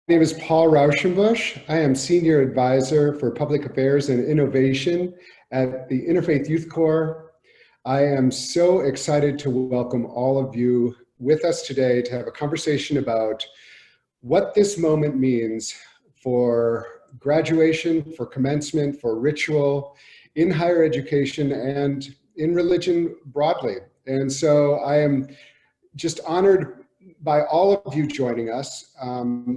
My name is Paul Raushenbush. I am Senior Advisor for Public Affairs and Innovation at the Interfaith Youth Corps. I am so excited to welcome all of you with us today to have a conversation about what this moment means for graduation, for commencement, for ritual, in higher education, and in religion broadly. And so I am just honored by all of you joining us.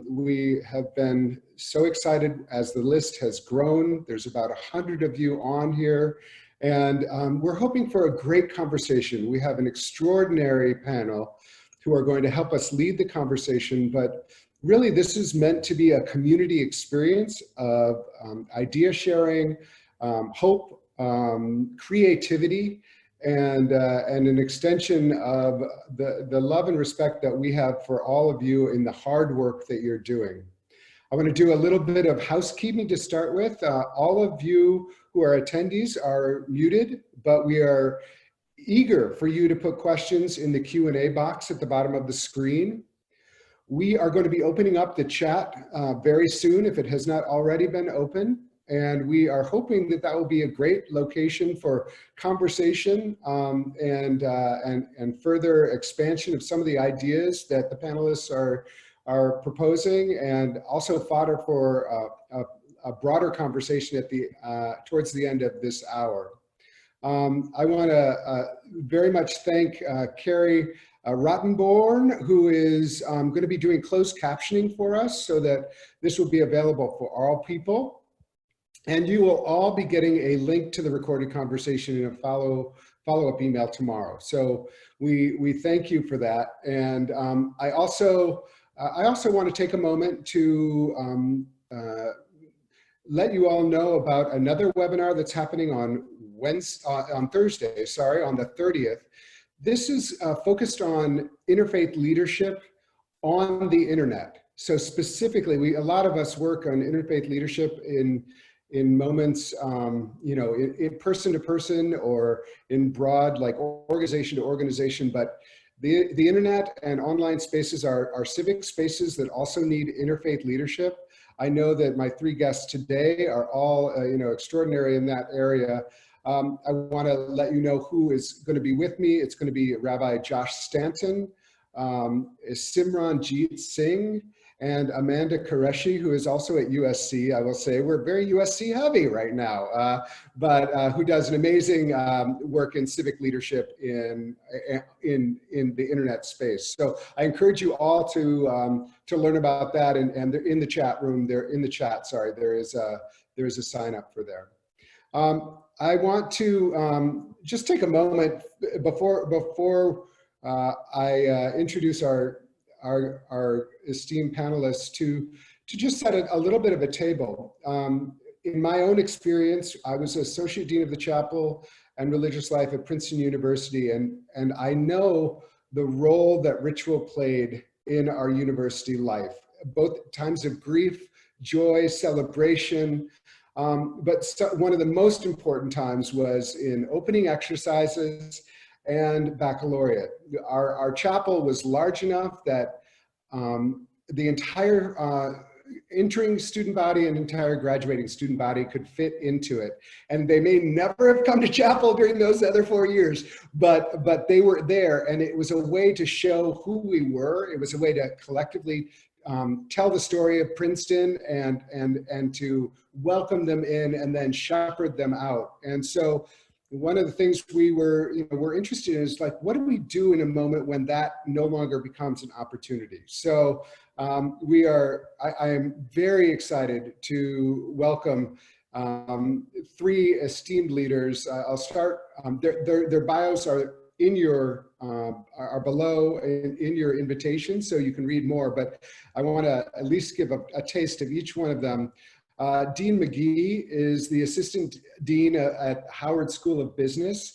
We have been so excited as the list has grown. There's about 100 of you on here, and we're hoping for a great conversation. We have an extraordinary panel who are going to help us lead the conversation, but really this is meant to be a community experience of idea sharing, hope, creativity, and an extension of the love and respect that we have for all of you in the hard work that you're doing. I want to do a little bit of housekeeping to start with. All of you who are attendees are muted, but we are eager for you to put questions in the Q&A box at the bottom of the screen. We are going to be opening up the chat very soon if it has not already been open. And we are hoping that that will be a great location for conversation and further expansion of some of the ideas that the panelists are proposing, and also fodder for a broader conversation at towards the end of this hour. I want to very much thank Carrie Rottenborn, who is going to be doing closed captioning for us so that this will be available for all people. And you will all be getting a link to the recorded conversation in a follow-up email tomorrow. So we thank you for that. And I also want to take a moment to let you all know about another webinar that's happening on Thursday, on the 30th. This is focused on interfaith leadership on the internet. So specifically, a lot of us work on interfaith leadership in moments, in person to person or in broad, like organization to organization, but the internet and online spaces are civic spaces that also need interfaith leadership. I know that my three guests today are all, extraordinary in that area. I want to let you know who is going to be with me. It's going to be Rabbi Josh Stanton, Simran Jeet Singh, and Amanda Qureshi, who is also at USC. I will say we're very USC heavy right now, but who does an amazing work in civic leadership in the internet space. So I encourage you all to learn about that, and they're in the chat room. They're in the chat. Sorry, there is a sign up for there. I want to just take a moment before I introduce our esteemed panelists to just set a little bit of a table. In my own experience, I was Associate Dean of the Chapel and Religious Life at Princeton University, and I know the role that ritual played in our university life, both times of grief, joy, celebration, but one of the most important times was in opening exercises and baccalaureate. Our chapel was large enough that the entire entering student body and entire graduating student body could fit into it. And they may never have come to chapel during those other 4 years, but they were there, and it was a way to show who we were. It was a way to collectively tell the story of Princeton and to welcome them in and then shepherd them out. And so one of the things we were interested in is, like, what do we do in a moment when that no longer becomes an opportunity? So I am very excited to welcome three esteemed leaders. I'll start, their bios are are below in your invitation, so you can read more, but I want to at least give a taste of each one of them. Dean Magee is the Assistant Dean at Howard School of Business.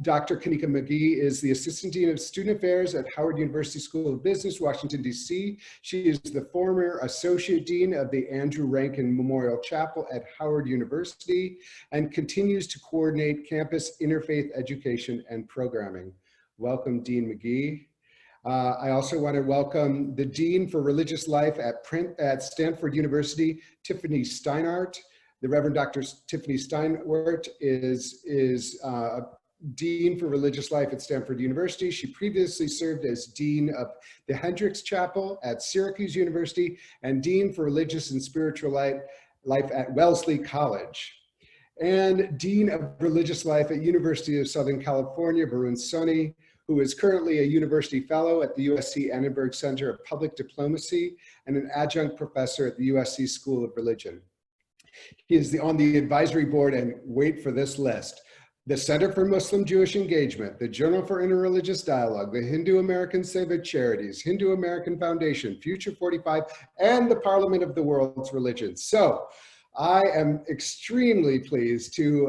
Dr. Kanika Magee is the Assistant Dean of Student Affairs at Howard University School of Business, Washington, D.C. She is the former Associate Dean of the Andrew Rankin Memorial Chapel at Howard University and continues to coordinate campus interfaith education and programming. Welcome, Dean Magee. I also want to welcome the Dean for Religious Life at Stanford University, Tiffany Steinwert. The Reverend Dr. Tiffany Steinwert is Dean for Religious Life at Stanford University. She previously served as Dean of the Hendricks Chapel at Syracuse University and Dean for Religious and Spiritual Life at Wellesley College. And Dean of Religious Life at University of Southern California, Varun Soni, who is currently a university fellow at the USC Annenberg Center of Public Diplomacy and an adjunct professor at the USC School of Religion. He is on the advisory board, and wait for this list: the Center for Muslim-Jewish Engagement, the Journal for Interreligious Dialogue, the Hindu-American Civic Charities, Hindu-American Foundation, Future 45, and the Parliament of the World's Religions. So I am extremely pleased to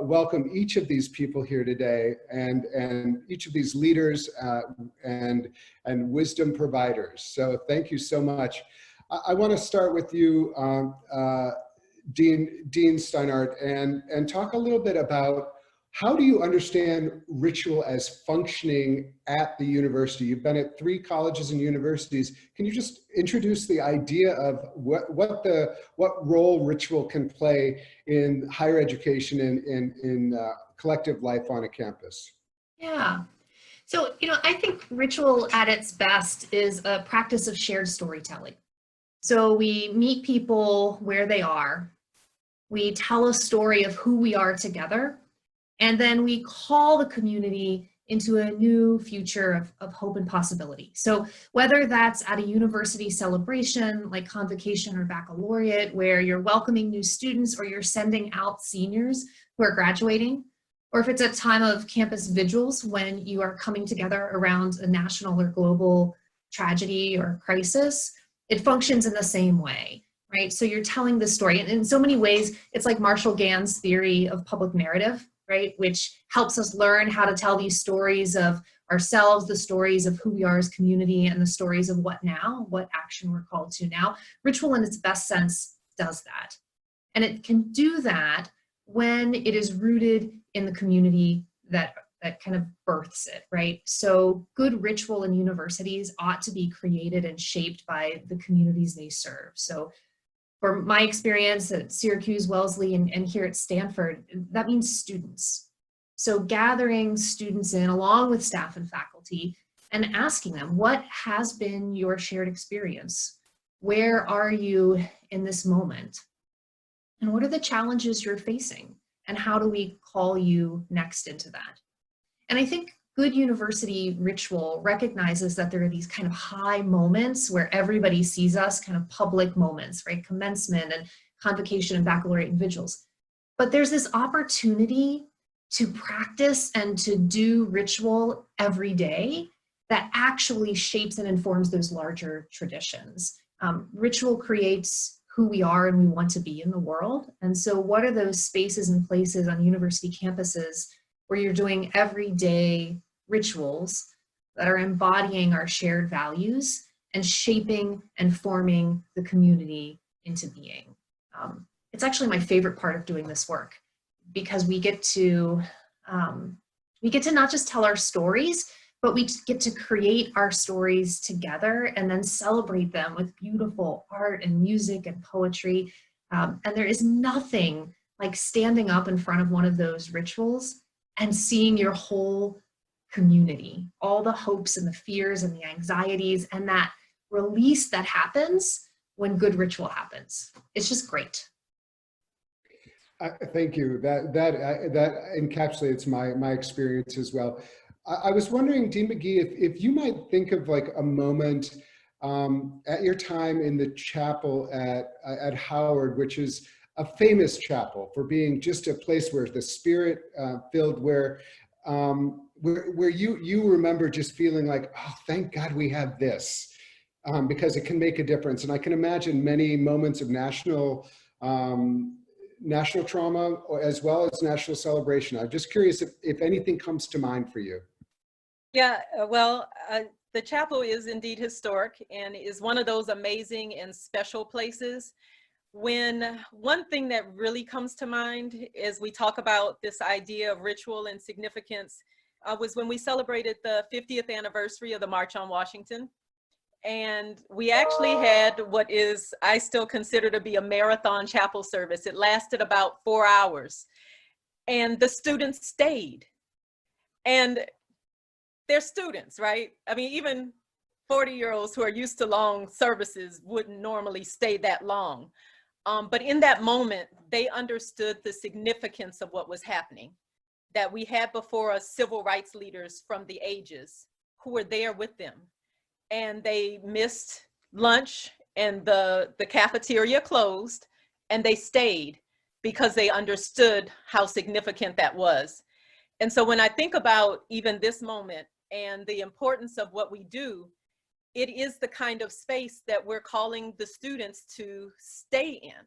welcome each of these people here today, and each of these leaders and wisdom providers. So thank you so much. I want to start with you, Dean Steinwert, and talk a little bit about how do you understand ritual as functioning at the university? You've been at 3 colleges and universities. Can you just introduce the idea of what role ritual can play in higher education and in collective life on a campus? Yeah. So, I think ritual at its best is a practice of shared storytelling. So we meet people where they are. We tell a story of who we are together. And then we call the community into a new future of hope and possibility. So whether that's at a university celebration like convocation or baccalaureate, where you're welcoming new students or you're sending out seniors who are graduating, or if it's a time of campus vigils when you are coming together around a national or global tragedy or crisis, it functions in the same way, right? So you're telling the story. And in so many ways, it's like Marshall Gann's theory of public narrative, right? Which helps us learn how to tell these stories of ourselves, the stories of who we are as community, and the stories of what now, what action we're called to now. Ritual in its best sense does that. And it can do that when it is rooted in the community that kind of births it, right? So good ritual in universities ought to be created and shaped by the communities they serve. So for my experience at Syracuse, Wellesley, and here at Stanford, that means students. So gathering students in along with staff and faculty and asking them, what has been your shared experience? Where are you in this moment? And what are the challenges you're facing? And how do we call you next into that? And I think good university ritual recognizes that there are these kind of high moments where everybody sees us, kind of public moments, right? Commencement and convocation and baccalaureate and vigils. But there's this opportunity to practice and to do ritual every day that actually shapes and informs those larger traditions. Ritual creates who we are and we want to be in the world. And so what are those spaces and places on university campuses where you're doing everyday rituals that are embodying our shared values and shaping and forming the community into being? It's actually my favorite part of doing this work, because we get to not just tell our stories, but we get to create our stories together and then celebrate them with beautiful art and music and poetry. And there is nothing like standing up in front of one of those rituals and seeing your whole community, all the hopes and the fears and the anxieties, and that release that happens when good ritual happens. It's just great. Thank you. That encapsulates my experience as well. I was wondering, Dean Magee, if you might think of like a moment at your time in the chapel at Howard, which is a famous chapel for being just a place where the spirit filled, where you remember just feeling like, oh, thank God we have this, because it can make a difference. And I can imagine many moments of national trauma as well as national celebration. I'm just curious if anything comes to mind for you. Yeah, the chapel is indeed historic and is one of those amazing and special places. When one thing that really comes to mind is we talk about this idea of ritual and significance, was when we celebrated the 50th anniversary of the March on Washington. And we actually had what is, I still consider to be a marathon chapel service. It lasted about 4 hours. And the students stayed. And they're students, right? I mean, even 40-year-olds who are used to long services wouldn't normally stay that long. But in that moment, they understood the significance of what was happening, that we had before us civil rights leaders from the ages who were there with them. And they missed lunch and the cafeteria closed, and they stayed because they understood how significant that was. And so when I think about even this moment and the importance of what we do, it is the kind of space that we're calling the students to stay in.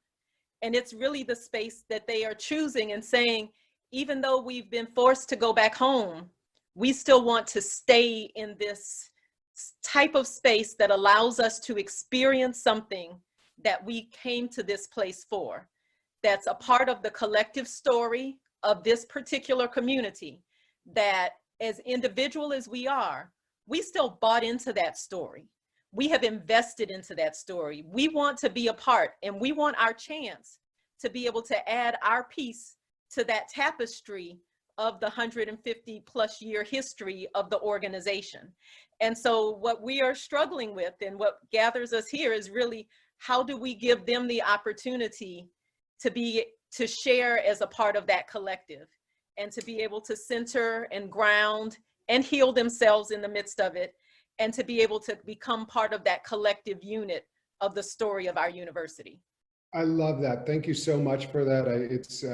And it's really the space that they are choosing and saying, even though we've been forced to go back home, we still want to stay in this type of space that allows us to experience something that we came to this place for, that's a part of the collective story of this particular community, that as individual as we are, we still bought into that story. We have invested into that story. We want to be a part, and we want our chance to be able to add our piece to that tapestry of the 150 plus year history of the organization. And so what we are struggling with and what gathers us here is really, how do we give them the opportunity to share as a part of that collective, and to be able to center and ground and heal themselves in the midst of it, and to be able to become part of that collective unit of the story of our university. I love that. Thank you so much for that. It's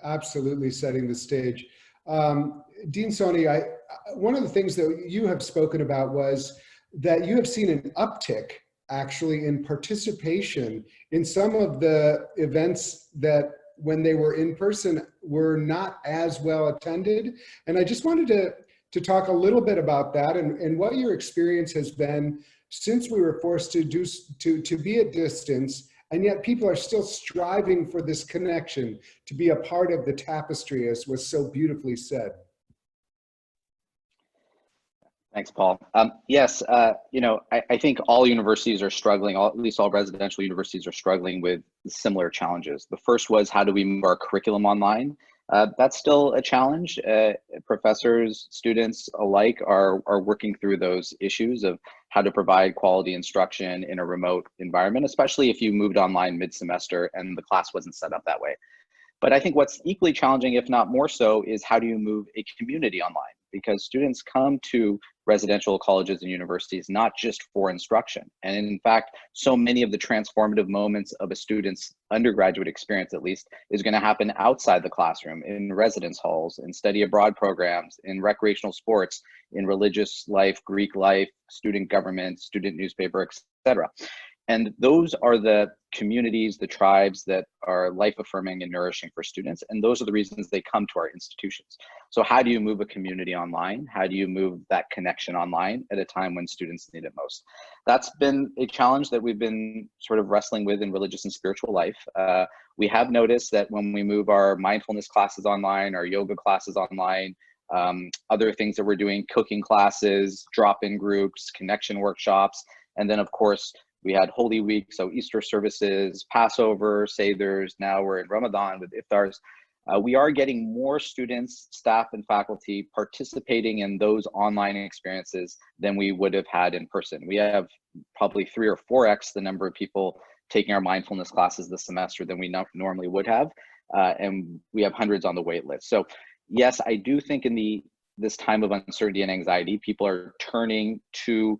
absolutely setting the stage. Dean Soni, one of the things that you have spoken about was that you have seen an uptick actually in participation in some of the events that when they were in person were not as well attended. And I just wanted to talk a little bit about that and what your experience has been since we were forced to be at distance, and yet people are still striving for this connection, to be a part of the tapestry, as was so beautifully said. Thanks, Paul. Yes, you know, I think all universities are struggling, at least all residential universities are struggling with similar challenges. The first was, how do we move our curriculum online? That's still a challenge. Professors, students alike are working through those issues of how to provide quality instruction in a remote environment, especially if you moved online mid-semester and the class wasn't set up that way. But I think what's equally challenging, if not more so, is how do you move a community online? Because students come to residential colleges and universities not just for instruction. And in fact, so many of the transformative moments of a student's undergraduate experience, at least, is going to happen outside the classroom, in residence halls, in study abroad programs, in recreational sports, in religious life, Greek life, student government, student newspaper, etc. And those are the communities, the tribes that are life affirming and nourishing for students. And those are the reasons they come to our institutions. So how do you move a community online? How do you move that connection online at a time when students need it most? That's been a challenge that we've been sort of wrestling with in religious and spiritual life. We have noticed that when we move our mindfulness classes online, our yoga classes online, other things that we're doing, cooking classes, drop-in groups, connection workshops, and then of course, we had Holy Week, so Easter services, Passover, Seders, now we're in Ramadan with Iftars. We are getting more students, staff, and faculty participating in those online experiences than we would have had in person. We have probably 3 or 4x the number of people taking our mindfulness classes this semester than we normally would have, and we have hundreds on the wait list. So yes, I do think in this time of uncertainty and anxiety, people are turning to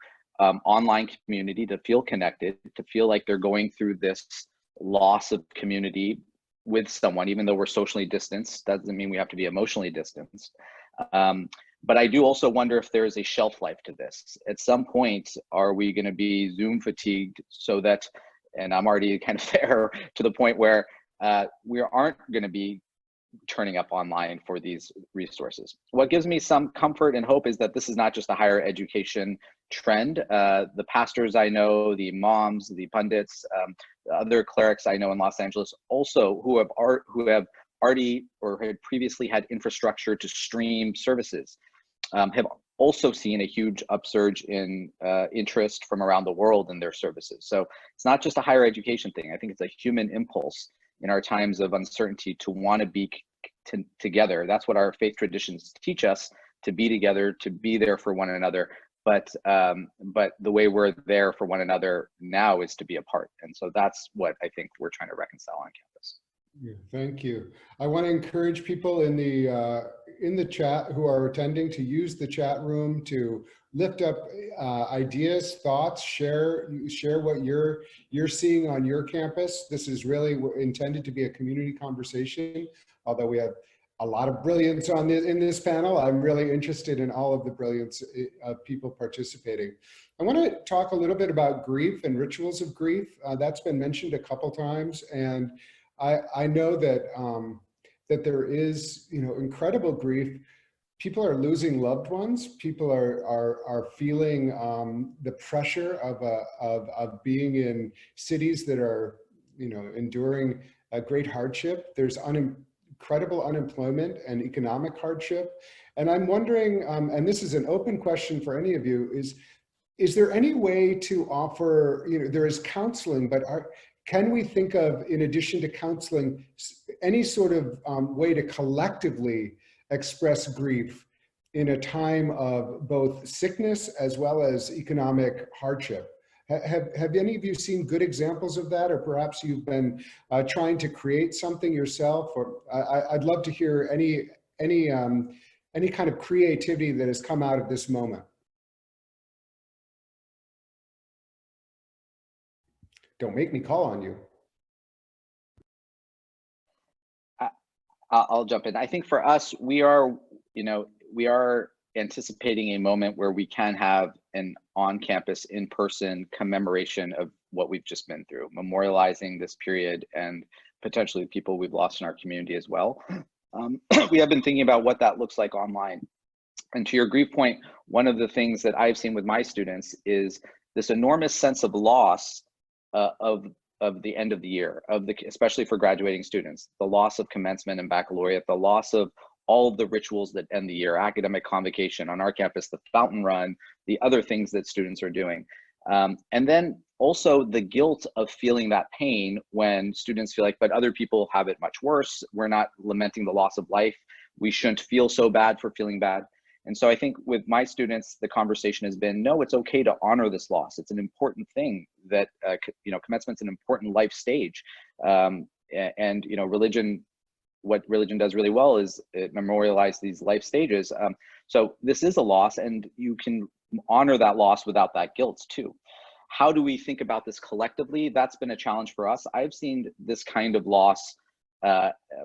online community to feel connected, to feel like they're going through this loss of community with someone, even though we're socially distanced. Doesn't mean we have to be emotionally distanced. But I do also wonder if there is a shelf life to this. At some point, are we going to be Zoom fatigued so that, and I'm already kind of there to the point where we aren't going to be turning up online for these resources. What gives me some comfort and hope is that this is not just a higher education trend. The pastors I know, the imams, the pundits, other clerics I know in Los Angeles also who have already or had previously had infrastructure to stream services have also seen a huge upsurge in interest from around the world in their services. So it's not just a higher education thing. I think it's a human impulse in our times of uncertainty to want to be together. That's what our faith traditions teach us, to be together, to be there for one another. But the way we're there for one another now is to be apart. And so that's what I think we're trying to reconcile on campus. Yeah, thank you. I want to encourage people in the chat who are attending to use the chat room to lift up ideas, thoughts, share what you're seeing on your campus. This is really intended to be a community conversation. Although we have a lot of brilliance in this panel, I'm really interested in all of the brilliance of people participating. I want to talk a little bit about grief and rituals of grief. That's been mentioned a couple times, and I know that that there is, incredible grief. People are losing loved ones. People are feeling the pressure of being in cities that are, enduring a great hardship. There's incredible unemployment and economic hardship. And I'm wondering, and this is an open question for any of you, is there any way to offer, there is counseling, but can we think of, in addition to counseling, any sort of way to collectively express grief in a time of both sickness as well as economic hardship? Have any of you seen good examples of that, or perhaps you've been trying to create something yourself? Or I'd love to hear any kind of creativity that has come out of this moment. Don't make me call on you. I'll jump in. I think for us, we are anticipating a moment where we can have an on-campus, in-person commemoration of what we've just been through, memorializing this period and potentially people we've lost in our community as well. We have been thinking about what that looks like online. And to your grief point, one of the things that I've seen with my students is this enormous sense of loss of the end of the year, especially for graduating students, the loss of commencement and baccalaureate, the loss of all of the rituals that end the year, academic convocation on our campus, the fountain run, the other things that students are doing. And then also the guilt of feeling that pain when students feel like, but other people have it much worse. We're not lamenting the loss of life. We shouldn't feel so bad for feeling bad. And so I think with my students, the conversation has been, no, it's okay to honor this loss. It's an important thing that, commencement's an important life stage. And religion, what religion does really well is it memorialize these life stages. So this is a loss, and you can honor that loss without that guilt too. How do we think about this collectively? That's been a challenge for us. I've seen this kind of loss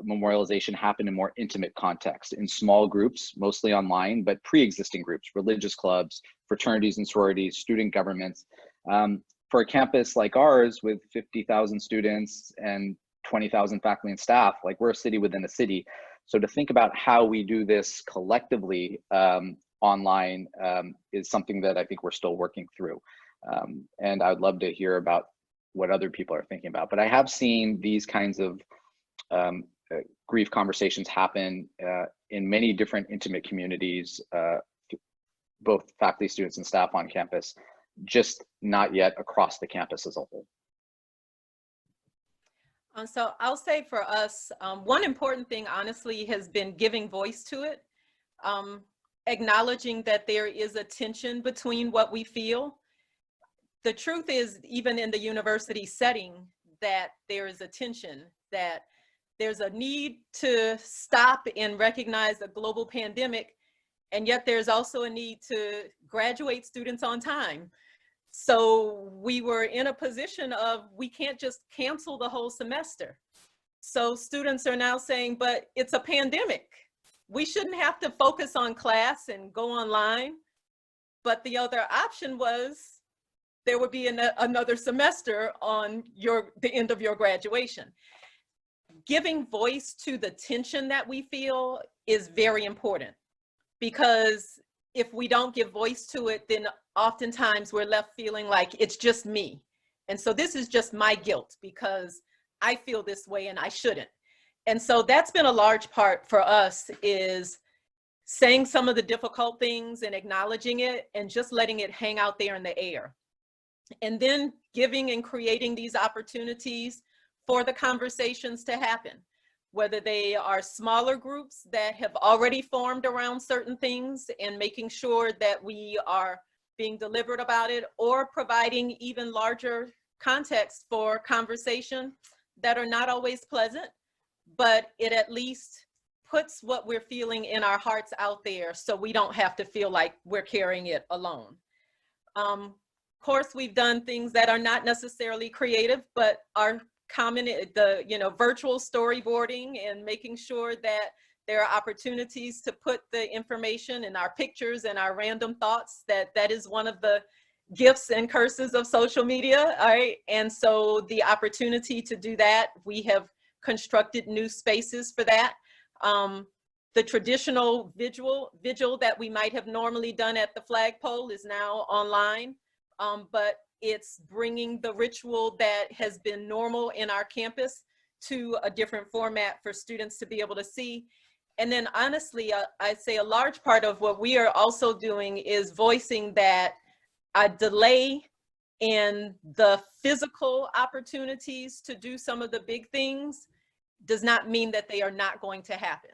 memorialization happen in more intimate context, in small groups, mostly online, but pre-existing groups, religious clubs, fraternities and sororities, student governments. For a campus like ours with 50,000 students and 20,000 faculty and staff, like we're a city within a city. So to think about how we do this collectively online is something that I think we're still working through. And I would love to hear about what other people are thinking about. But I have seen these kinds of grief conversations happen in many different intimate communities, both faculty, students, and staff on campus, just not yet across the campus as a whole. So I'll say for us, one important thing, honestly, has been giving voice to it, acknowledging that there is a tension between what we feel. The truth is, even in the university setting, that there is a tension, that there's a need to stop and recognize a global pandemic, and yet there's also a need to graduate students on time. So we were in a position of, we can't just cancel the whole semester. So students are now saying, but it's a pandemic. We shouldn't have to focus on class and go online. But the other option was there would be another semester on the end of your graduation. Giving voice to the tension that we feel is very important, because if we don't give voice to it, then oftentimes we're left feeling like it's just me. And so this is just my guilt because I feel this way and I shouldn't. And so that's been a large part for us, is saying some of the difficult things and acknowledging it and just letting it hang out there in the air. And then giving and creating these opportunities for the conversations to happen, whether they are smaller groups that have already formed around certain things and making sure that we are being deliberate about it, or providing even larger context for conversation that are not always pleasant, but it at least puts what we're feeling in our hearts out there so we don't have to feel like we're carrying it alone. Of course, we've done things that are not necessarily creative, but are common, the virtual storyboarding and making sure that there are opportunities to put the information in our pictures and our random thoughts. That is one of the gifts and curses of social media, all right? And so the opportunity to do that, we have constructed new spaces for that. The traditional vigil that we might have normally done at the flagpole is now online, but it's bringing the ritual that has been normal in our campus to a different format for students to be able to see. And then honestly, I'd say a large part of what we are also doing is voicing that a delay in the physical opportunities to do some of the big things does not mean that they are not going to happen.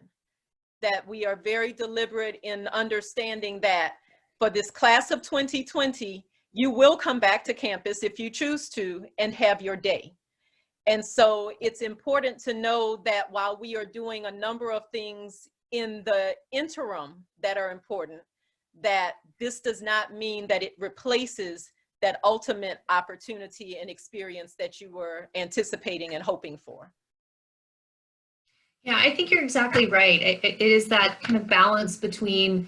That we are very deliberate in understanding that for this class of 2020, you will come back to campus if you choose to and have your day. And so it's important to know that while we are doing a number of things in the interim that are important, that this does not mean that it replaces that ultimate opportunity and experience that you were anticipating and hoping for. Yeah, I think you're exactly right. It is that kind of balance between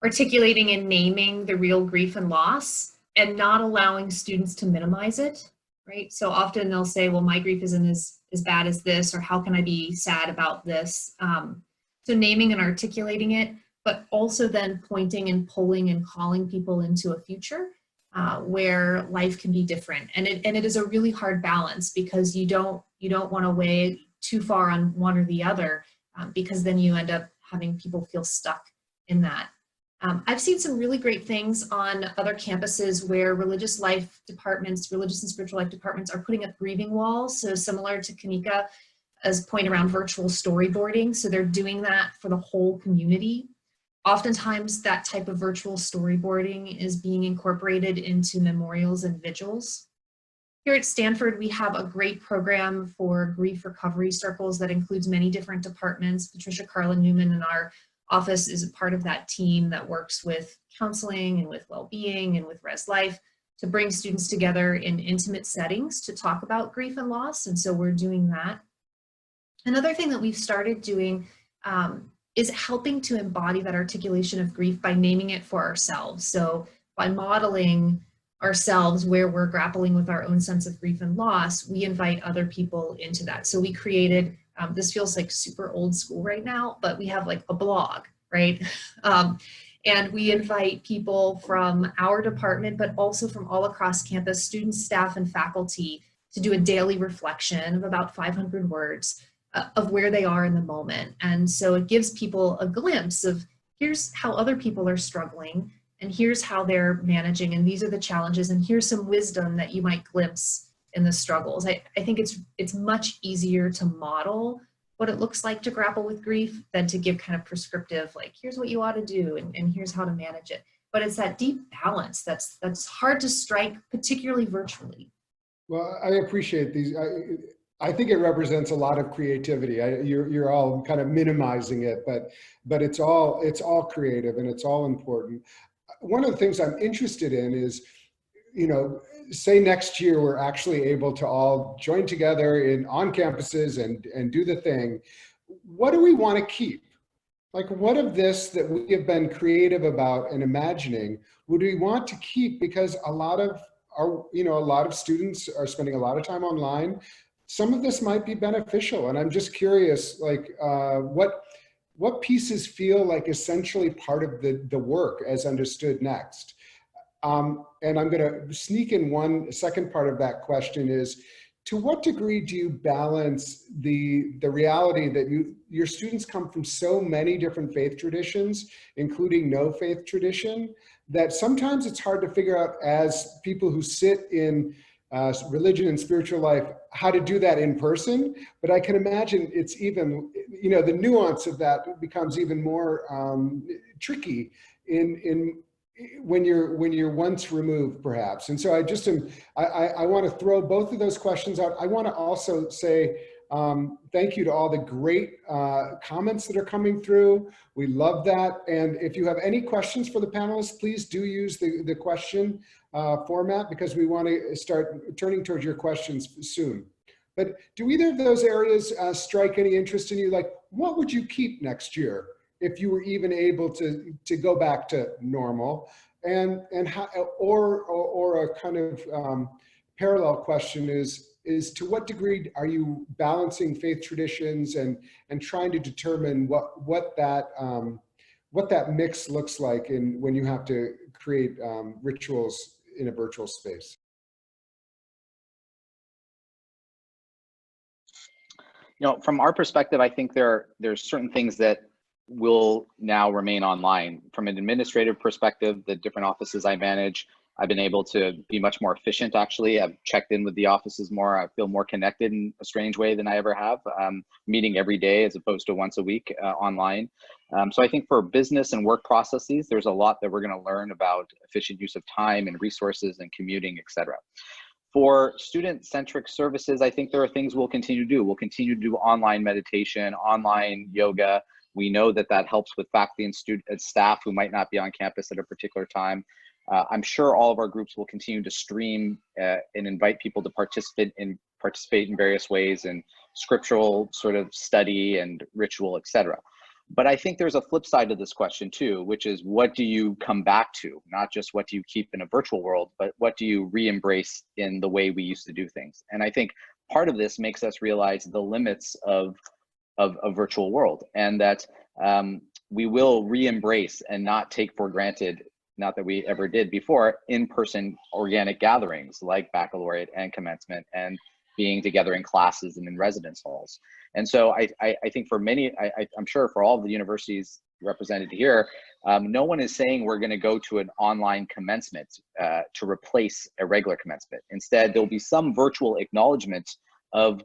articulating and naming the real grief and loss and not allowing students to minimize it, right? So often they'll say, well, my grief isn't as bad as this, or how can I be sad about this? So naming and articulating it, but also then pointing and pulling and calling people into a future where life can be different. And it is a really hard balance, because you don't want to weigh too far on one or the other, because then you end up having people feel stuck in that. I've seen some really great things on other campuses where religious life departments, religious and spiritual life departments are putting up grieving walls. So similar to Kanika's point around virtual storyboarding. So they're doing that for the whole community. Oftentimes that type of virtual storyboarding is being incorporated into memorials and vigils. Here at Stanford, we have a great program for grief recovery circles that includes many different departments. Patricia Carlin Newman in our office is a part of that team that works with counseling and with well-being and with Res Life to bring students together in intimate settings to talk about grief and loss. And so we're doing that. Another thing that we've started doing is helping to embody that articulation of grief by naming it for ourselves. So by modeling ourselves where we're grappling with our own sense of grief and loss, we invite other people into that. So we created, this feels like super old school right now, but we have like a blog, right? And we invite people from our department, but also from all across campus, students, staff, and faculty to do a daily reflection of about 500 words of where they are in the moment. And so it gives people a glimpse of here's how other people are struggling, and here's how they're managing, and these are the challenges, and here's some wisdom that you might glimpse in the struggles. I think it's much easier to model what it looks like to grapple with grief than to give kind of prescriptive, like, here's what you ought to do, and here's how to manage it. But it's that deep balance that's hard to strike, particularly virtually. Well, I appreciate these. I think it represents a lot of creativity. You're all kind of minimizing it, but it's all creative and it's all important. One of the things I'm interested in is, say next year we're actually able to all join together on campuses and do the thing. What do we want to keep? Like, what of this that we have been creative about and imagining would we want to keep? Because a lot of students are spending a lot of time online. Some of this might be beneficial, and I'm just curious, like, what pieces feel like essentially part of the work as understood next? And I'm going to sneak in one second part of that question is to what degree do you balance the reality that your students come from so many different faith traditions, including no faith tradition, that sometimes it's hard to figure out as people who sit in religion and spiritual life, how to do that in person. But I can imagine it's even, you know, the nuance of that becomes even more tricky when you're once removed, perhaps. And so I just I want to throw both of those questions out. I want to also say thank you to all the great comments that are coming through. We love that. And if you have any questions for the panelists, please do use the question format, because we want to start turning towards your questions soon. But do either of those areas strike any interest in you? Like, what would you keep next year if you were even able to go back to normal? And how, or a kind of parallel question is to what degree are you balancing faith traditions and trying to determine what that mix looks like when you have to create rituals in a virtual space? You know, from our perspective, I think there's certain things that will now remain online. From an administrative perspective, the different offices I manage, I've been able to be much more efficient, actually. I've checked in with the offices more. I feel more connected in a strange way than I ever have, meeting every day as opposed to once a week online. So I think for business and work processes, there's a lot that we're going to learn about efficient use of time and resources and commuting, et cetera. For student-centric services, I think there are things we'll continue to do. We'll continue to do online meditation, online yoga. We know that that helps with faculty and staff who might not be on campus at a particular time. I'm sure all of our groups will continue to stream and invite people to participate in various ways in scriptural sort of study and ritual, et cetera. But I think there's a flip side to this question too, which is what do you come back to? Not just what do you keep in a virtual world, but what do you re-embrace in the way we used to do things? And I think part of this makes us realize the limits of a virtual world, and that we will re-embrace and not take for granted, not that we ever did before, in-person organic gatherings like baccalaureate and commencement and being together in classes and in residence halls. And so I think for many, I'm sure for all of the universities represented here, no one is saying we're going to go to an online commencement to replace a regular commencement. Instead, there'll be some virtual acknowledgement of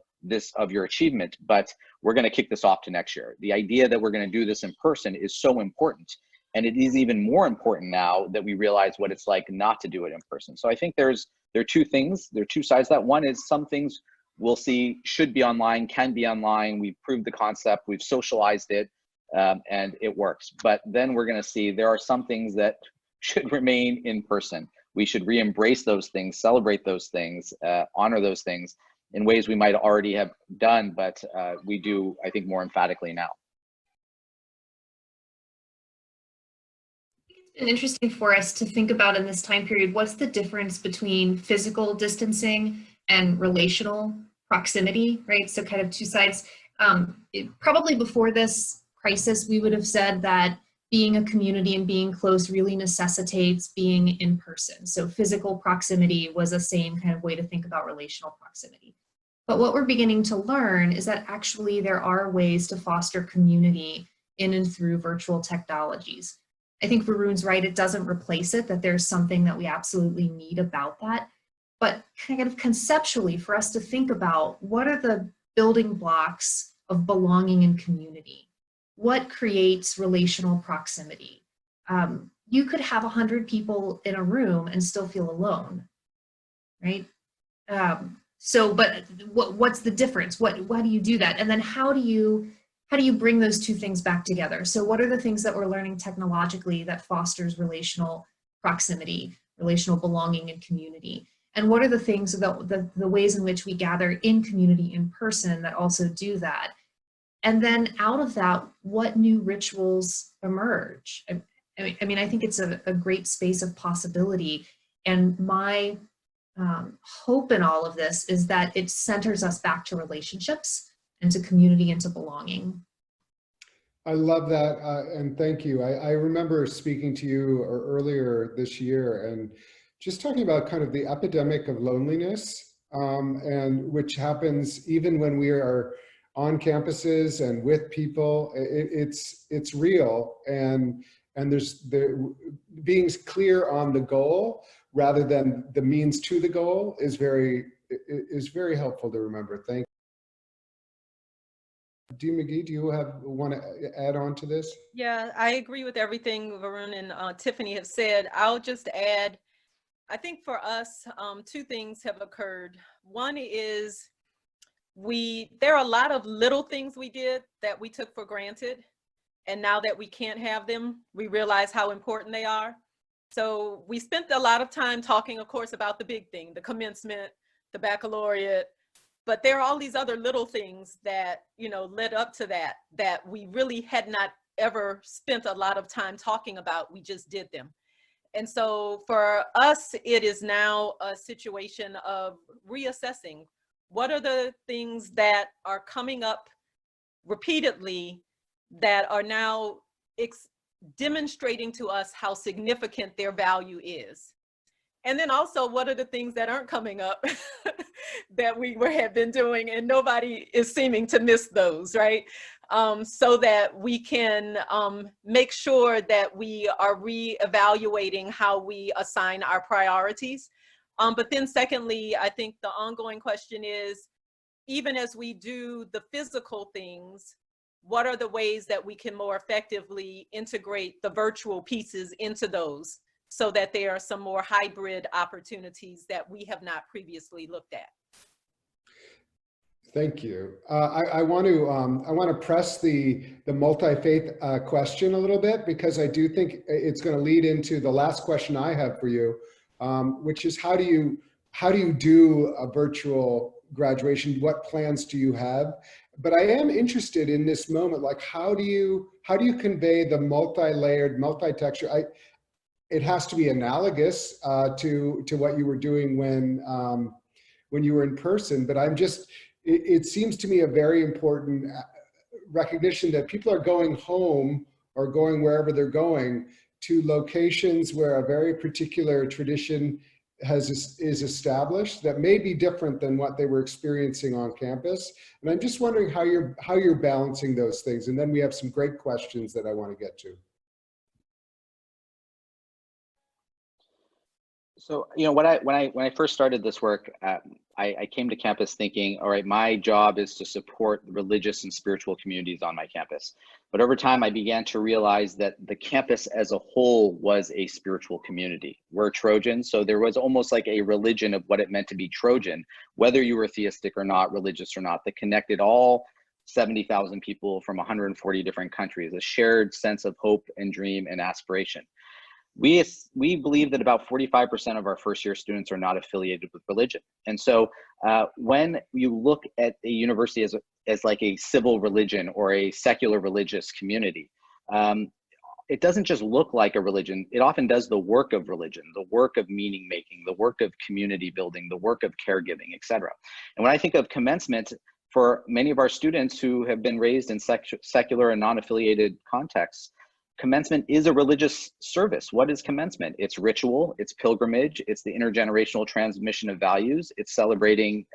your achievement, but we're going to kick this off to next year. The idea that we're going to do this in person is so important. And it is even more important now that we realize what it's like not to do it in person. So I think there are two things, there are two sides to that. One is some things we'll see should be online, can be online. We've proved the concept, we've socialized it, and it works. But then we're going to see there are some things that should remain in person. We should re-embrace those things, celebrate those things, honor those things in ways we might already have done, but we do, I think, more emphatically now. It's been interesting for us to think about in this time period, what's the difference between physical distancing and relational proximity, right? So kind of two sides. Probably before this crisis, we would have said that being a community and being close really necessitates being in person. So physical proximity was the same kind of way to think about relational proximity. But what we're beginning to learn is that actually there are ways to foster community in and through virtual technologies. I think Varun's right, it doesn't replace it, that there's something that we absolutely need about that. But kind of conceptually, for us to think about what are the building blocks of belonging and community? What creates relational proximity? You could have 100 people in a room and still feel alone, right? But what's the difference? Why do you do that? And then how do you bring those two things back together? So what are the things that we're learning technologically that fosters relational proximity, relational belonging and community? And what are the things, the ways in which we gather in community in person that also do that? And then out of that, what new rituals emerge? I mean, I think it's a great space of possibility. And my hope in all of this is that it centers us back to relationships and to community and to belonging. I love that, and thank you. I remember speaking to you earlier this year and just talking about kind of the epidemic of loneliness and which happens even when we are on campuses and with people. It's real, and being clear on the goal rather than the means to the goal is very helpful to remember. Thank you. D. Magee, do you want to add on to this? Yeah, I agree with everything Varun and Tiffany have said. I'll just add, I think for us, two things have occurred. One is there are a lot of little things we did that we took for granted. And now that we can't have them, we realize how important they are. So we spent a lot of time talking, of course, about the big thing, the commencement, the baccalaureate, but there are all these other little things that, led up to that we really had not ever spent a lot of time talking about. We just did them. And so for us, it is now a situation of reassessing what are the things that are coming up repeatedly that are now demonstrating to us how significant their value is. And then also, what are the things that aren't coming up that we have been doing and nobody is seeming to miss those, right? So that we can make sure that we are reevaluating how we assign our priorities. But then secondly, I think the ongoing question is, even as we do the physical things, what are the ways that we can more effectively integrate the virtual pieces into those so that there are some more hybrid opportunities that we have not previously looked at? Thank you. I want to press the multi-faith question a little bit, because I do think it's going to lead into the last question I have for you, which is how do you do a virtual graduation? What plans do you have? But I am interested in this moment, like how do you convey the multi-layered, multi-texture? It has to be analogous to what you were doing when you were in person. But it seems to me a very important recognition that people are going home or going wherever they're going to locations where a very particular tradition is established that may be different than what they were experiencing on campus. And I'm just wondering how you're balancing those things. And then we have some great questions that I want to get to. So, when I first started this work, I came to campus thinking, all right, my job is to support religious and spiritual communities on my campus. But over time, I began to realize that the campus as a whole was a spiritual community. We're Trojans, so there was almost like a religion of what it meant to be Trojan, whether you were theistic or not, religious or not, that connected all 70,000 people from 140 different countries, a shared sense of hope and dream and aspiration. We believe that about 45% of our first year students are not affiliated with religion. And so when you look at a university as like a civil religion or a secular religious community, it doesn't just look like a religion. It often does the work of religion, the work of meaning making, the work of community building, the work of caregiving, et cetera. And when I think of commencement, for many of our students who have been raised in secular and non-affiliated contexts, commencement is a religious service. What is commencement? It's ritual, it's pilgrimage, it's the intergenerational transmission of values, it's celebrating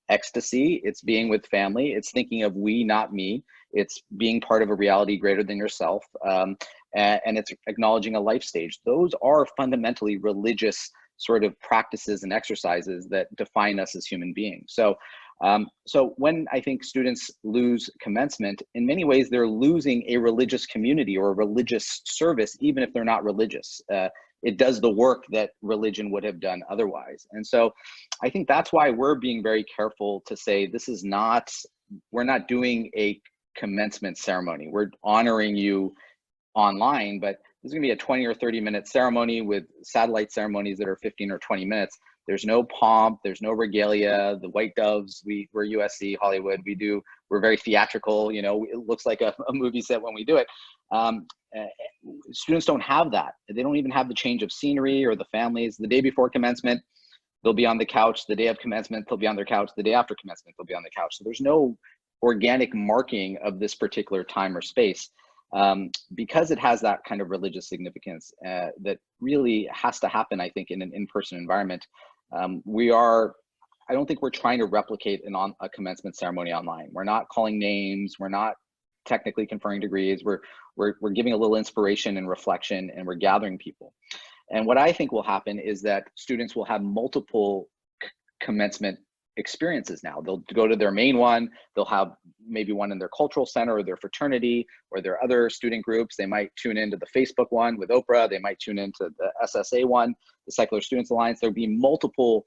ecstasy, it's being with family, it's thinking of we, not me, it's being part of a reality greater than yourself, and it's acknowledging a life stage. Those are fundamentally religious sort of practices and exercises that define us as human beings. So when I think students lose commencement, in many ways, they're losing a religious community or a religious service, even if they're not religious. It does the work that religion would have done otherwise. And so I think that's why we're being very careful to say, we're not doing a commencement ceremony. We're honoring you online, but there's gonna be a 20 or 30-minute ceremony with satellite ceremonies that are 15 or 20 minutes. There's no pomp, there's no regalia, the white doves, we're USC, Hollywood, we're very theatrical, it looks like a movie set when we do it. Students don't have that. They don't even have the change of scenery or the families. The day before commencement, they'll be on the couch. The day of commencement, they'll be on their couch. The day after commencement, they'll be on the couch. So there's no organic marking of this particular time or space. Because it has that kind of religious significance that really has to happen, I think, in an in-person environment. We are I don't think we're trying to replicate a commencement ceremony online. We're not calling names. We're not technically conferring degrees. We're giving a little inspiration and reflection, and we're gathering people. And what I think will happen is that students will have multiple commencement experiences now. They'll go to their main one. They'll have maybe one in their cultural center or their fraternity or their other student groups. They might tune into the Facebook one with Oprah. They might tune into the SSA one, the Secular Students Alliance. There'll be multiple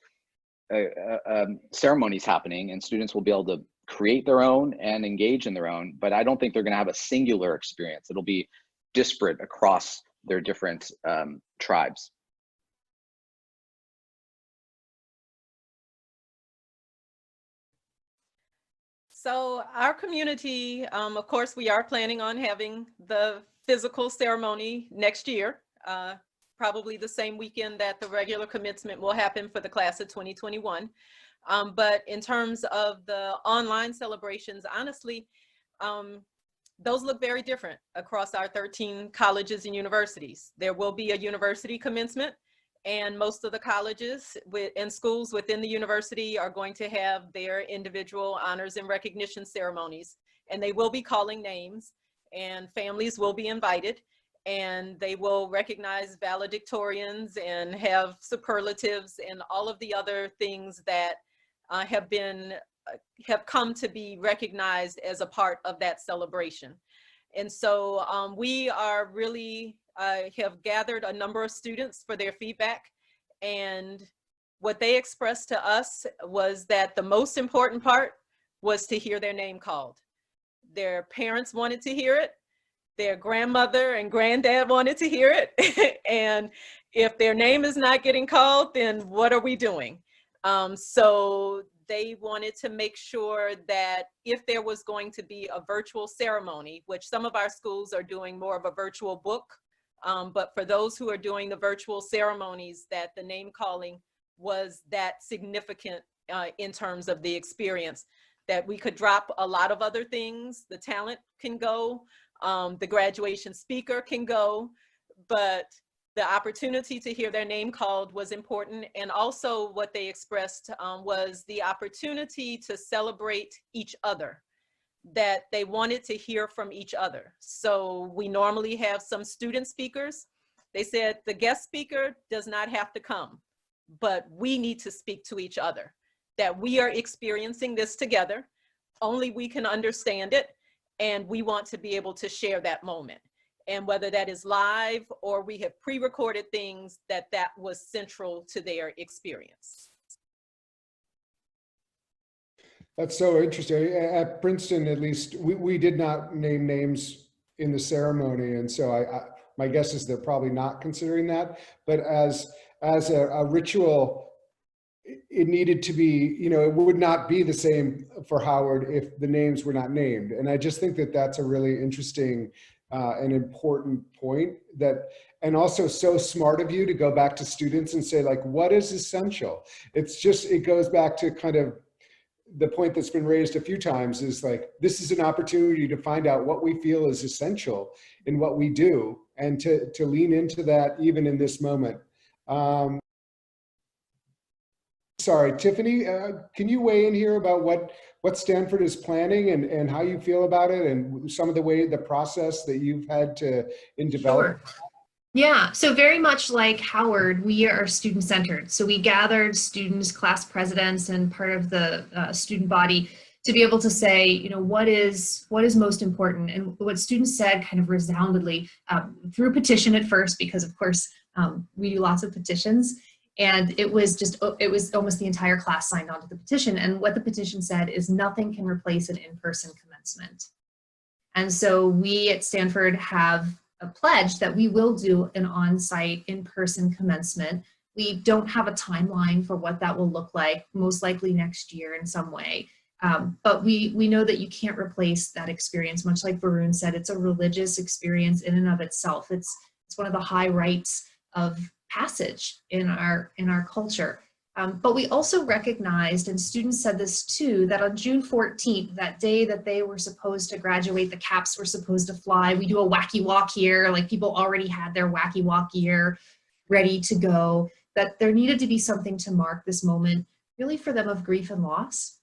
ceremonies happening, and students will be able to create their own and engage in their own, but I don't think they're going to have a singular experience. It'll be disparate across their different tribes. So our community, of course, we are planning on having the physical ceremony next year, probably the same weekend that the regular commencement will happen for the class of 2021. But in terms of the online celebrations, honestly, those look very different across our 13 colleges and universities. There will be a university commencement, and most of the colleges and schools within the university are going to have their individual honors and recognition ceremonies, and they will be calling names, and families will be invited, and they will recognize valedictorians and have superlatives and all of the other things that have come to be recognized as a part of that celebration. And so we are really have gathered a number of students for their feedback, and what they expressed to us was that the most important part was to hear their name called. Their parents wanted to hear it, their grandmother and granddad wanted to hear it, and if their name is not getting called, then what are we doing? So they wanted to make sure that if there was going to be a virtual ceremony, which some of our schools are doing more of a virtual book, but for those who are doing the virtual ceremonies, that the name calling was that significant in terms of the experience, that we could drop a lot of other things. The talent can go, the graduation speaker can go, but the opportunity to hear their name called was important. And also what they expressed was the opportunity to celebrate each other, that they wanted to hear from each other. So we normally have some student speakers. They said the guest speaker does not have to come, but we need to speak to each other, that we are experiencing this together. Only we can understand it, and we want to be able to share that moment. And whether that is live or we have pre-recorded things, that was central to their experience. That's so interesting. At Princeton, at least, we did not name names in the ceremony, and so my guess is they're probably not considering that. But as a ritual, it needed to be, it would not be the same for Howard if the names were not named. And I just think that that's a really interesting an important point, and also so smart of you to go back to students and say, like, what is essential? It goes back to kind of the point that's been raised a few times, is like, this is an opportunity to find out what we feel is essential in what we do, and to lean into that even in this moment. Sorry, Tiffany, can you weigh in here about what Stanford is planning and how you feel about it, and some of the process that you've had in developing? Sure. Yeah, so very much like Howard, we are student-centered. So we gathered students, class presidents, and part of the student body to be able to say, what is most important. And what students said kind of resoundingly through petition at first, because of course we do lots of petitions. And it was almost the entire class signed on to the petition. And what the petition said is nothing can replace an in-person commencement. And so we at Stanford have a pledge that we will do an on-site in-person commencement. We don't have a timeline for what that will look like, most likely next year in some way. But we know that you can't replace that experience. Much like Varun said, it's a religious experience in and of itself. It's one of the high rites of passage in our culture. But we also recognized, and students said this too, that on June 14th, that day that they were supposed to graduate, the caps were supposed to fly. We do a wacky walk here, like people already had their wacky walk gear ready to go, that there needed to be something to mark this moment really for them of grief and loss.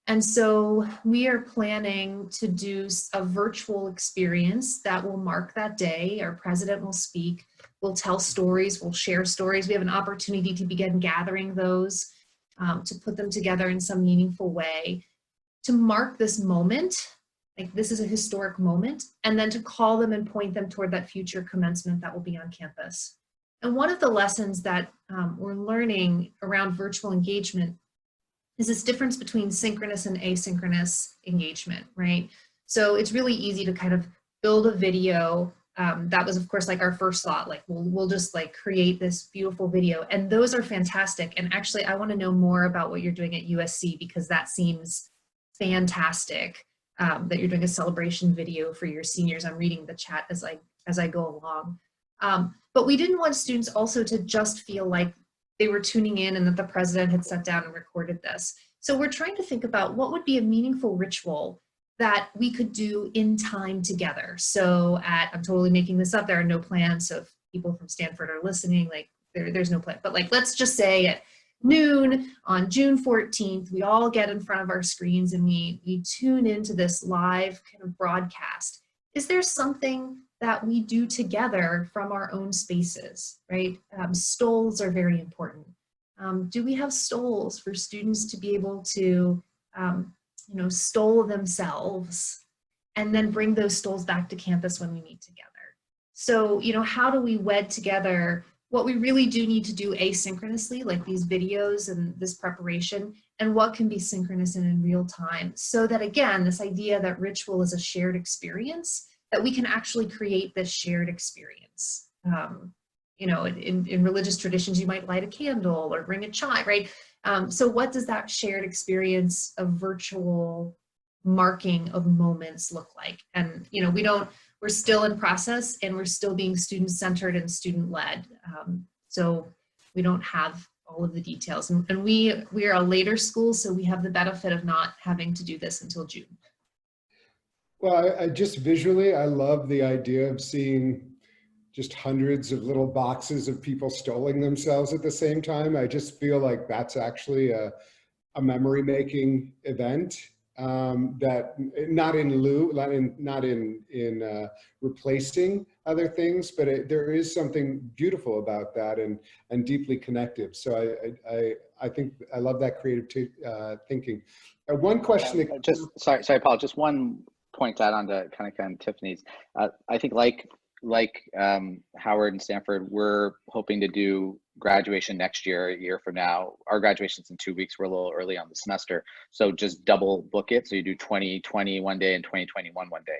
And so we are planning to do a virtual experience that will mark that day. Our president will speak, we'll tell stories, we'll share stories. We have an opportunity to begin gathering those, to put them together in some meaningful way, to mark this moment, like this is a historic moment, and then to call them and point them toward that future commencement that will be on campus. And one of the lessons that we're learning around virtual engagement is this difference between synchronous and asynchronous engagement, right? So it's really easy to kind of build a video. That was, of course, like our first thought, like we'll just like create this beautiful video, and those are fantastic. And actually, I want to know more about what you're doing at USC, because that seems fantastic, that you're doing a celebration video for your seniors. I'm reading the chat as I go along. But we didn't want students also to just feel like they were tuning in and that the president had sat down and recorded this. So we're trying to think about what would be a meaningful ritual that we could do in time together. So I'm totally making this up, there are no plans. So if people from Stanford are listening, like there's no plan, but like, let's just say at noon on June 14th, we all get in front of our screens and we tune into this live kind of broadcast. Is there something that we do together from our own spaces, right? Stoles are very important. Do we have stoles for students to be able to, stole themselves and then bring those stoles back to campus when we meet together? So, how do we wed together what we really do need to do asynchronously, like these videos and this preparation, and what can be synchronous and in real time, so that, again, this idea that ritual is a shared experience, that we can actually create this shared experience. In religious traditions, you might light a candle or ring a chime, right? So what does that shared experience of virtual marking of moments look like? And, we're still in process, and we're still being student-centered and student-led. So we don't have all of the details. And we are a later school, so we have the benefit of not having to do this until June. Well, I just visually, I love the idea of seeing just hundreds of little boxes of people stoling themselves at the same time. I just feel like that's actually a memory-making event, that not in replacing other things, but there is something beautiful about that and deeply connective. So I think I love that creative thinking. One question. Sorry, Paul. Just one point to add on to Kanika and Tiffany's. I think like Howard and Stanford, we're hoping to do graduation next year, a year from now. Our graduation's in 2 weeks. We're a little early on the semester. So just double book it. So you do 2020 one day and 2021 one day.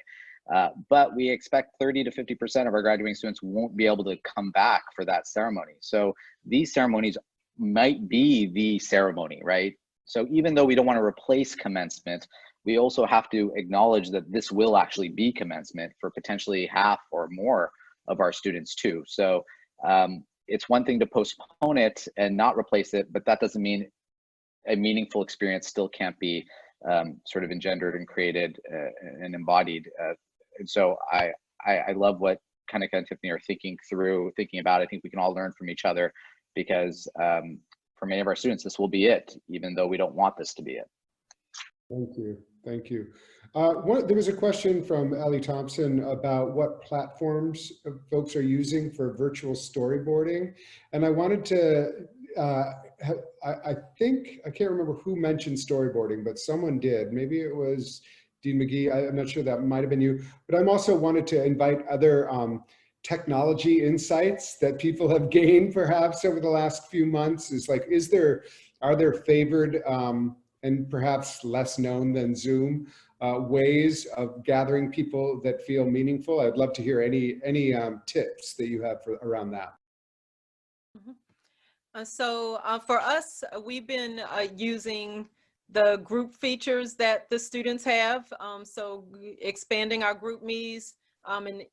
But we expect 30 to 50% of our graduating students won't be able to come back for that ceremony. So these ceremonies might be the ceremony, right? So even though we don't want to replace commencement, we also have to acknowledge that this will actually be commencement for potentially half or more of our students too. So it's one thing to postpone it and not replace it, but that doesn't mean a meaningful experience still can't be sort of engendered and created and embodied. And so I love what Kanika and Tiffany are thinking about. I think we can all learn from each other, because for many of our students, this will be it, even though we don't want this to be it. Thank you. Thank you. There was a question from Ellie Thompson about what platforms folks are using for virtual storyboarding. And I wanted to, I think, I can't remember who mentioned storyboarding, but someone did. Maybe it was Dean Magee. I'm not sure, that might've been you. But I'm also wanted to invite other technology insights that people have gained perhaps over the last few months. Is like, are there favored and perhaps less known than Zoom ways of gathering people that feel meaningful? I'd love to hear any tips that you have around that. So for us, we've been using the group features that the students have. So expanding our group me's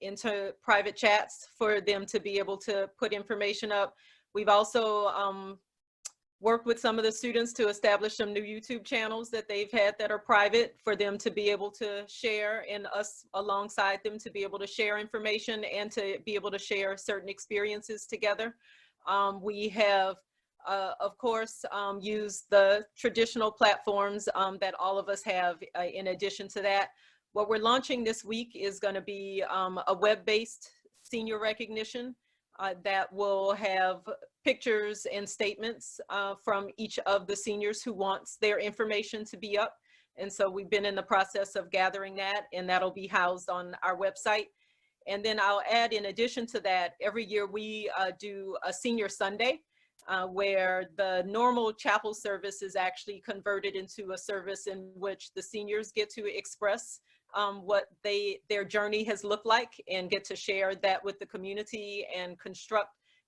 into private chats for them to be able to put information up. We've also worked with some of the students to establish some new YouTube channels that they've had that are private for them to be able to share, and us alongside them to be able to share information and to be able to share certain experiences together. We have of course, use the traditional platforms that all of us have in addition to that. What we're launching this week is going to be a web-based senior recognition that will have pictures and statements from each of the seniors who wants their information to be up. And so we've been in the process of gathering that, and that'll be housed on our website. And then I'll add, in addition to that, every year we do a senior Sunday where the normal chapel service is actually converted into a service in which the seniors get to express what their journey has looked like and get to share that with the community and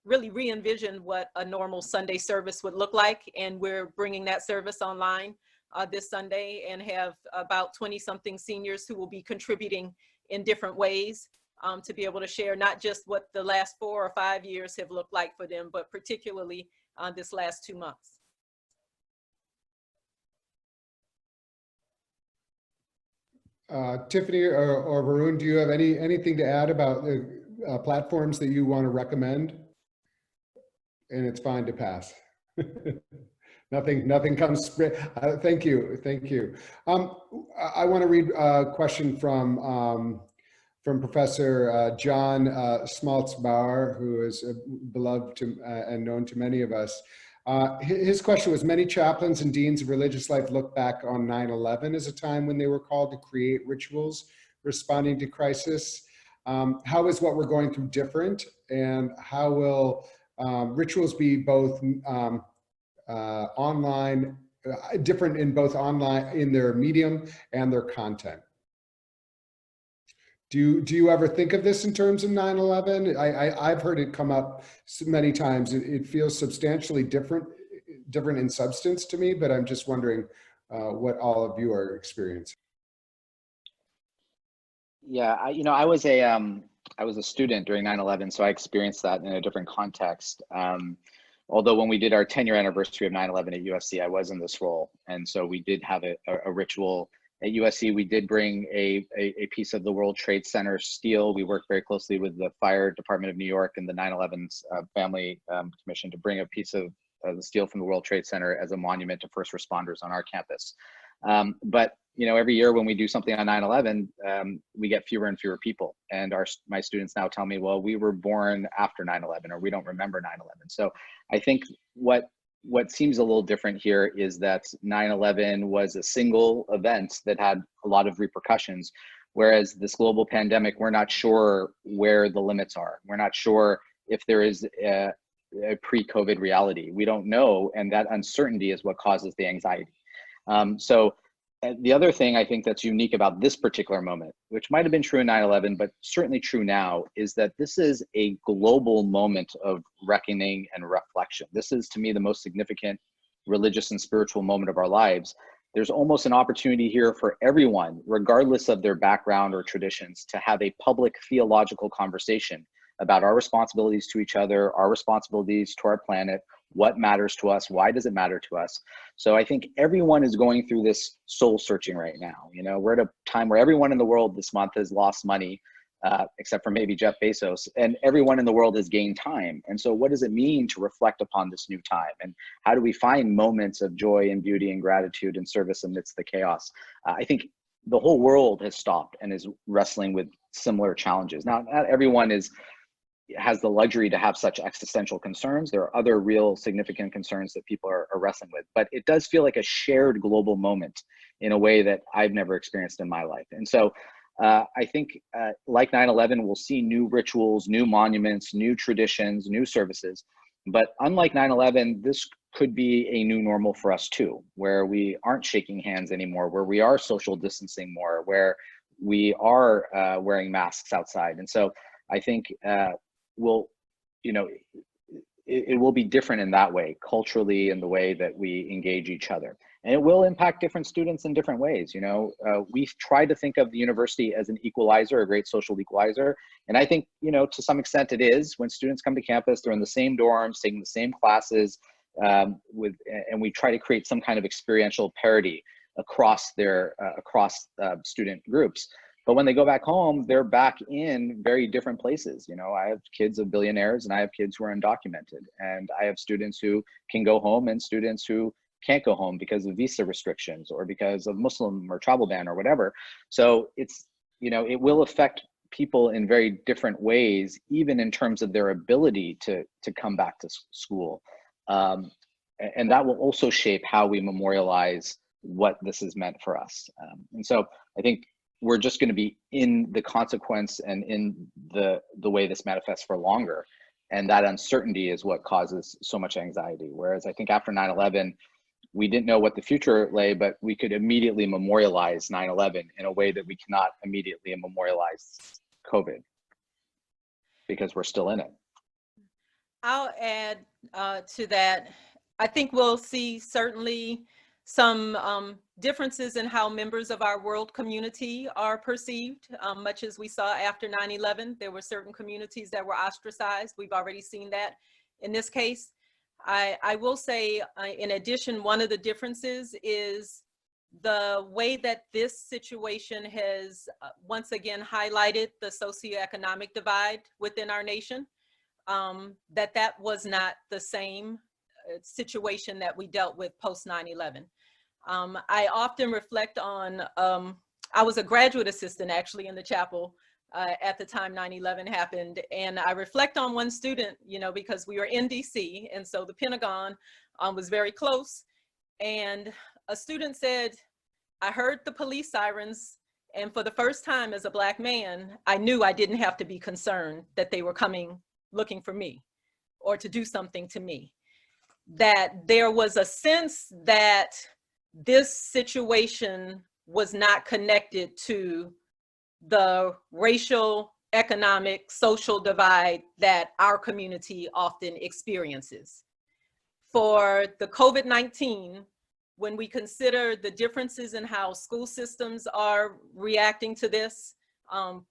really re-envision what a normal Sunday service would look like. And we're bringing that service online this Sunday and have about 20-something seniors who will be contributing in different ways to be able to share not just what the last 4 or 5 years have looked like for them, but particularly this last 2 months. Tiffany or Varun, do you have anything to add about the platforms that you want to recommend? And it's fine to pass. Nothing comes. Thank you. I want to read a question from Professor John Smaltzbauer, who is beloved and known to many of us. His question was, many chaplains and deans of religious life look back on 9/11 as a time when they were called to create rituals responding to crisis. How is what we're going through different, and how will rituals be both online, different in both online, in their medium and their content? Do you ever think of this in terms of 9/11? I've heard it come up many times. It feels substantially different in substance to me, but I'm just wondering what all of you are experiencing. Yeah, I was a student during 9/11, so I experienced that in a different context. Although when we did our 10-year anniversary of 9/11 at USC, I was in this role, and so we did have a ritual. At USC, we did bring a piece of the World Trade Center steel. We worked very closely with the Fire Department of New York and the 9/11 Family Commission to bring a piece of the steel from the World Trade Center as a monument to first responders on our campus. But every year when we do something on 9/11, we get fewer and fewer people. And my students now tell me, well, we were born after 9/11, or we don't remember 9/11. So I think what seems a little different here is that 9/11 was a single event that had a lot of repercussions, whereas this global pandemic, we're not sure where the limits are. We're not sure if there is a pre-COVID reality. We don't know, and that uncertainty is what causes the anxiety. So the other thing I think that's unique about this particular moment, which might have been true in 9/11, but certainly true now, is that this is a global moment of reckoning and reflection. This is, to me, the most significant religious and spiritual moment of our lives. There's almost an opportunity here for everyone, regardless of their background or traditions, to have a public theological conversation about our responsibilities to each other, our responsibilities to our planet, what matters to us, why does it matter to us. So I think everyone is going through this soul searching right now. We're at a time where everyone in the world this month has lost money, except for maybe Jeff Bezos, and everyone in the world has gained time. And so what does it mean to reflect upon this new time? And how do we find moments of joy and beauty and gratitude and service amidst the chaos? I think the whole world has stopped and is wrestling with similar challenges. Now, not everyone has the luxury to have such existential concerns. There are other real significant concerns that people are wrestling with, but it does feel like a shared global moment in a way that I've never experienced in my life. And so I think like 9/11, we'll see new rituals, new monuments, new traditions, new services. But unlike 9/11, this could be a new normal for us too, where we aren't shaking hands anymore, where we are social distancing more, where we are wearing masks outside. And so I think it will be different in that way, culturally, in the way that we engage each other. And it will impact different students in different ways. We try to think of the university as an equalizer, a great social equalizer. And I think, to some extent it is. When students come to campus, they're in the same dorms, taking the same classes, and we try to create some kind of experiential parity across student groups. But when they go back home, they're back in very different places. You know, I have kids of billionaires and I have kids who are undocumented, and I have students who can go home and students who can't go home because of visa restrictions or because of Muslim or travel ban or whatever. So it's, you know, it will affect people in very different ways, even in terms of their ability to come back to school. And that will also shape how we memorialize what this has meant for us. And so I think we're just going to be in the consequence and in the way this manifests for longer. And that uncertainty is what causes so much anxiety. Whereas I think after 9/11, we didn't know what the future lay, but we could immediately memorialize 9/11 in a way that we cannot immediately memorialize COVID, because we're still in it. I'll add to that. I think we'll see certainly some differences in how members of our world community are perceived, much as we saw after 9/11. There were certain communities that were ostracized. We've already seen that in this case. I will say, in addition, one of the differences is the way that this situation has once again highlighted the socioeconomic divide within our nation, that was not the same situation that we dealt with post 9/11. I often reflect on, I was a graduate assistant actually in the chapel at the time 9/11 happened. And I reflect on one student, you know, because we were in DC, and so the Pentagon was very close. And a student said, I heard the police sirens, and for the first time as a Black man, I knew I didn't have to be concerned that they were coming looking for me or to do something to me. That there was a sense that this situation was not connected to the racial, economic, social divide that our community often experiences. For the COVID-19, when we consider the differences in how school systems are reacting to this,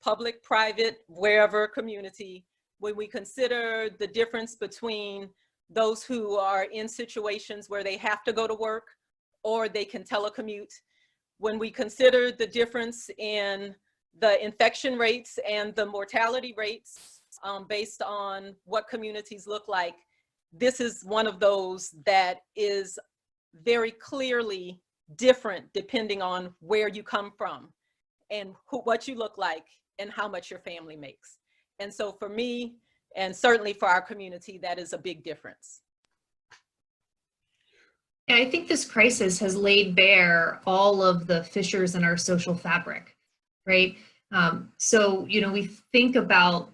public, private, wherever community, when we consider the difference between those who are in situations where they have to go to work or they can telecommute, when we consider the difference in the infection rates and the mortality rates based on what communities look like, this is one of those that is very clearly different depending on where you come from and what you look like and how much your family makes. And so for me, and certainly for our community, that is a big difference. Yeah, I think this crisis has laid bare all of the fissures in our social fabric, right? So, you know, we think about,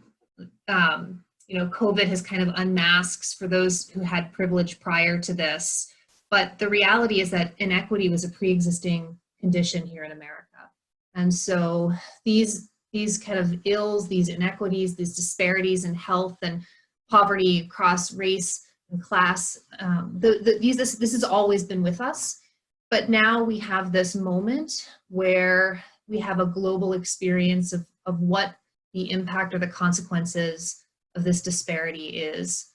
you know, COVID has kind of unmasks for those who had privilege prior to this, but the reality is that inequity was a pre-existing condition here in America. And so these kind of ills, these inequities, these disparities in health and poverty across race and class, this has always been with us. But now we have this moment where we have a global experience of what the impact or the consequences of this disparity is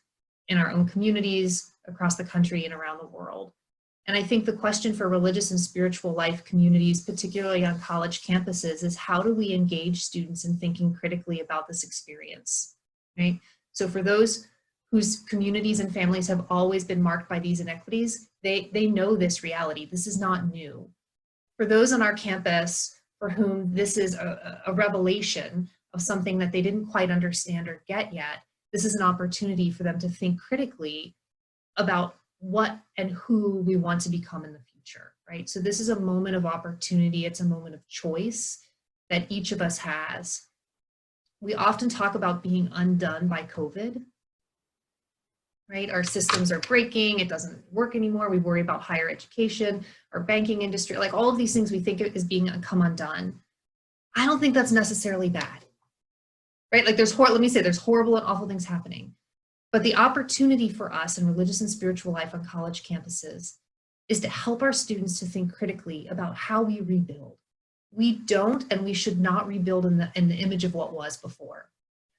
in our own communities, across the country and around the world. And I think the question for religious and spiritual life communities, particularly on college campuses, is how do we engage students in thinking critically about this experience, right? So for those whose communities and families have always been marked by these inequities, they know this reality. This is not new. For those on our campus for whom this is a revelation of something that they didn't quite understand or get yet, this is an opportunity for them to think critically about what and who we want to become in the future, right? So this is a moment of opportunity. It's a moment of choice that each of us has. We often talk about being undone by COVID, right? Our systems are breaking, it doesn't work anymore. We worry about higher education, our banking industry, like all of these things we think is being come undone. I don't think that's necessarily bad, right? Like there's horrible and awful things happening. But the opportunity for us in religious and spiritual life on college campuses is to help our students to think critically about how we rebuild. We don't and we should not rebuild in the image of what was before.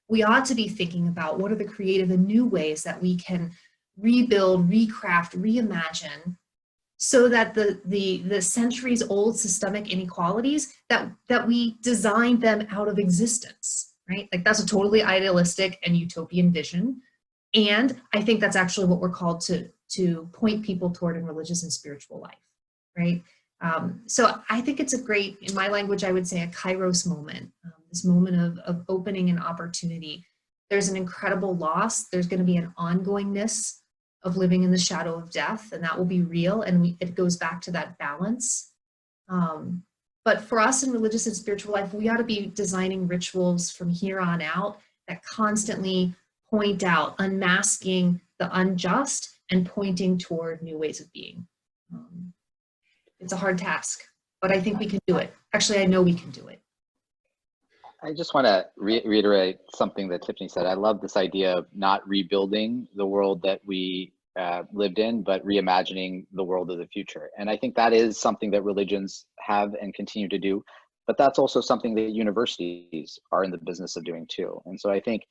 We ought to be thinking about what are the creative and new ways that we can rebuild, recraft, reimagine so that the centuries old systemic inequalities, that we designed them out of existence, right? Like that's a totally idealistic and utopian vision. And I think that's actually what we're called to point people toward in religious and spiritual life, right? So I think it's a great, in my language, I would say a kairos moment, this moment of opening and opportunity. There's an incredible loss. There's going to be an ongoingness of living in the shadow of death, and that will be real. And it goes back to that balance. But for us in religious and spiritual life, we ought to be designing rituals from here on out that constantly point out, unmasking the unjust and pointing toward new ways of being. It's a hard task, but I think we can do it. Actually, I know we can do it. I just want to reiterate something that Tiffany said. I love this idea of not rebuilding the world that we lived in, but reimagining the world of the future. And I think that is something that religions have and continue to do, but that's also something that universities are in the business of doing too. And so I think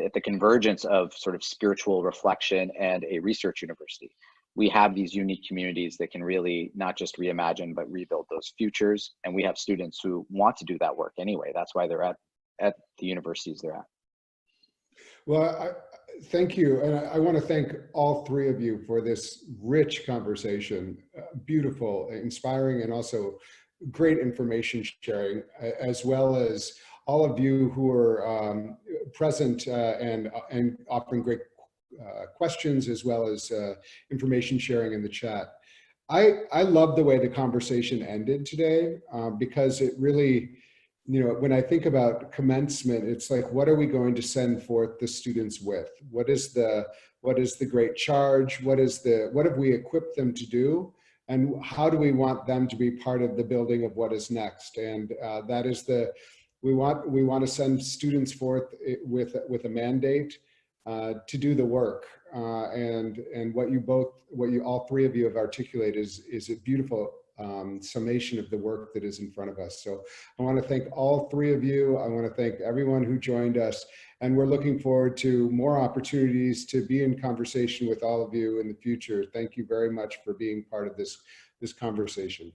at the convergence of sort of spiritual reflection and a research university, we have these unique communities that can really not just reimagine, but rebuild those futures. And we have students who want to do that work anyway. That's why they're at the universities they're at. Well, thank you. And I want to thank all three of you for this rich conversation, beautiful, inspiring, and also great information sharing, as well as all of you who are present and offering great questions, as well as information sharing in the chat. I love the way the conversation ended today because it really, you know, when I think about commencement, it's like, what are we going to send forth the students with? What is the great charge? What have we equipped them to do? And how do we want them to be part of the building of what is next? And that is we want to send students forth with a mandate to do the work, and what you all three of you have articulated is a beautiful summation of the work that is in front of us. So I want to thank all three of you. I want to thank everyone who joined us, and we're looking forward to more opportunities to be in conversation with all of you in the future. Thank you very much for being part of this conversation.